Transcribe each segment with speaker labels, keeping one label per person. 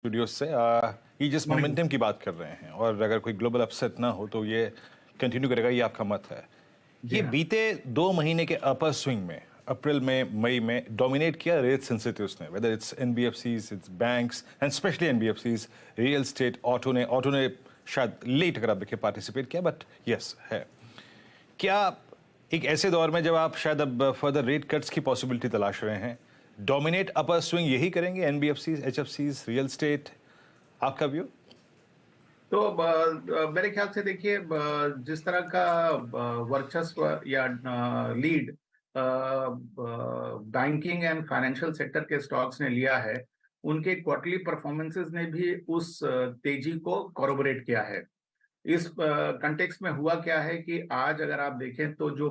Speaker 1: Studio से ये जिस
Speaker 2: मॉर्निंग।
Speaker 1: मोमेंटम की बात कर रहे हैं और अगर कोई ग्लोबल अपसेट ना हो तो ये कंटिन्यू करेगा, ये आपका मत है।
Speaker 2: जी
Speaker 1: ये
Speaker 2: हाँ।
Speaker 1: बीते 2 महीने के अपर स्विंग में अप्रैल में मई में डोमिनेट किया रेट सेंसिटिव्स ने, whether it's NBFCs, it's banks and specially NBFCs, real estate, auto ने शायद लेट अगर आप देखिए पार्टिसिपेट किया, बट यस है। क्या एक ऐसे दौर में जब आप शायद अब फर्दर रेट कट्स की पॉसिबिलिटी तलाश रहे हैं, डोमिनेट अपर स्विंग यही करेंगे एनबीएफसीज, एचएफसीज, रियल स्टेट? आपका व्यू?
Speaker 2: तो मेरे ख्याल से देखिए, जिस तरह का वर्चस्व या lead banking and financial sector के स्टॉक्स ने लिया है, उनके क्वार्टरली परफॉर्मेंसेस ने भी उस तेजी को कॉर्रोबोरेट किया है। इस कंटेक्स्ट में हुआ क्या है कि आज अगर आप देखें तो जो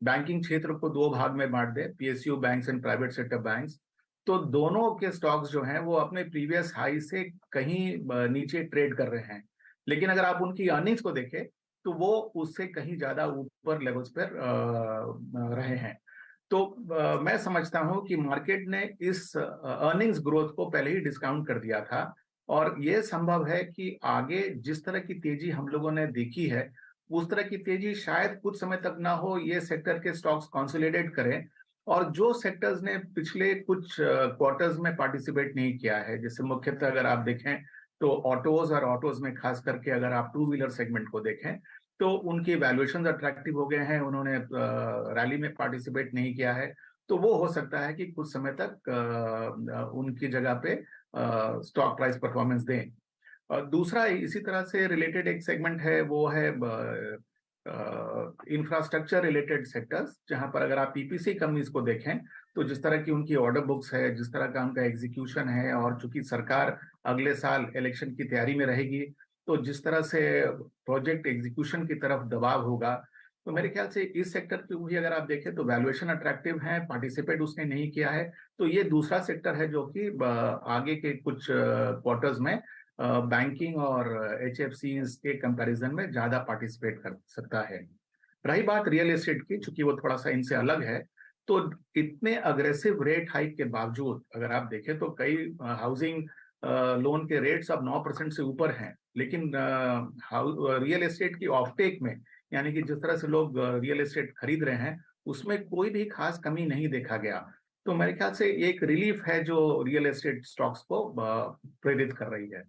Speaker 2: बैंकिंग क्षेत्र को दो भाग में बांट दे, PSU banks and private sector banks, तो दोनों के स्टॉक्स जो हैं वो अपने प्रीवियस हाई से कहीं नीचे ट्रेड कर रहे हैं। लेकिन अगर आप उनकी अर्निंग्स को देखें तो वो उससे कहीं ज्यादा ऊपर लेवल्स पर रहे हैं। तो मैं समझता हूं कि मार्केट ने इस अर्निंग्स ग्रोथ को पहले ही डिस्काउंट कर दिया था, और ये संभव है कि आगे जिस तरह की तेजी हम लोगों ने देखी है, उस तरह की तेजी शायद कुछ समय तक ना हो। ये सेक्टर के स्टॉक्स कंसोलिडेट करें, और जो सेक्टर्स ने पिछले कुछ क्वार्टर्स में पार्टिसिपेट नहीं किया है, जैसे मुख्यतः अगर आप देखें तो ऑटोज, और ऑटोज में खास करके अगर आप टू व्हीलर सेगमेंट को देखें तो उनकी वैल्यूएशन अट्रैक्टिव हो गए हैं, उन्होंने रैली में पार्टिसिपेट नहीं किया है। तो वो हो सकता है कि कुछ समय तक उनकी जगह पे स्टॉक प्राइस परफॉर्मेंस दें। और दूसरा इसी तरह से रिलेटेड एक सेगमेंट है, वो है इंफ्रास्ट्रक्चर रिलेटेड सेक्टर्स, जहां पर अगर आप पीपीसी कंपनीज को देखें तो जिस तरह की उनकी ऑर्डर बुक्स है, जिस तरह का उनका एग्जीक्यूशन है, और चूंकि सरकार अगले साल इलेक्शन की तैयारी में रहेगी, तो जिस तरह से प्रोजेक्ट एग्जीक्यूशन की तरफ दबाव होगा, तो मेरे ख्याल से इस सेक्टर की भी अगर आप देखें तो वैल्यूएशन अट्रैक्टिव है, पार्टिसिपेट उसने नहीं किया है। तो ये दूसरा सेक्टर है जो कि आगे के कुछ क्वार्टर्स में बैंकिंग और एचएफसीज के कंपैरिजन में ज्यादा पार्टिसिपेट कर सकता है। रही बात रियल एस्टेट की, चूंकि वो थोड़ा सा इनसे अलग है, तो इतने अग्रेसिव रेट हाइक के बावजूद अगर आप देखें तो कई हाउसिंग लोन के रेट्स अब 9% से ऊपर हैं, लेकिन रियल एस्टेट की ऑफटेक में, यानी कि जिस तरह से लोग रियल एस्टेट खरीद रहे हैं, उसमें कोई भी खास कमी नहीं देखा गया। तो मेरे ख्याल से एक रिलीफ है जो रियल एस्टेट स्टॉक्स को प्रेरित कर रही है।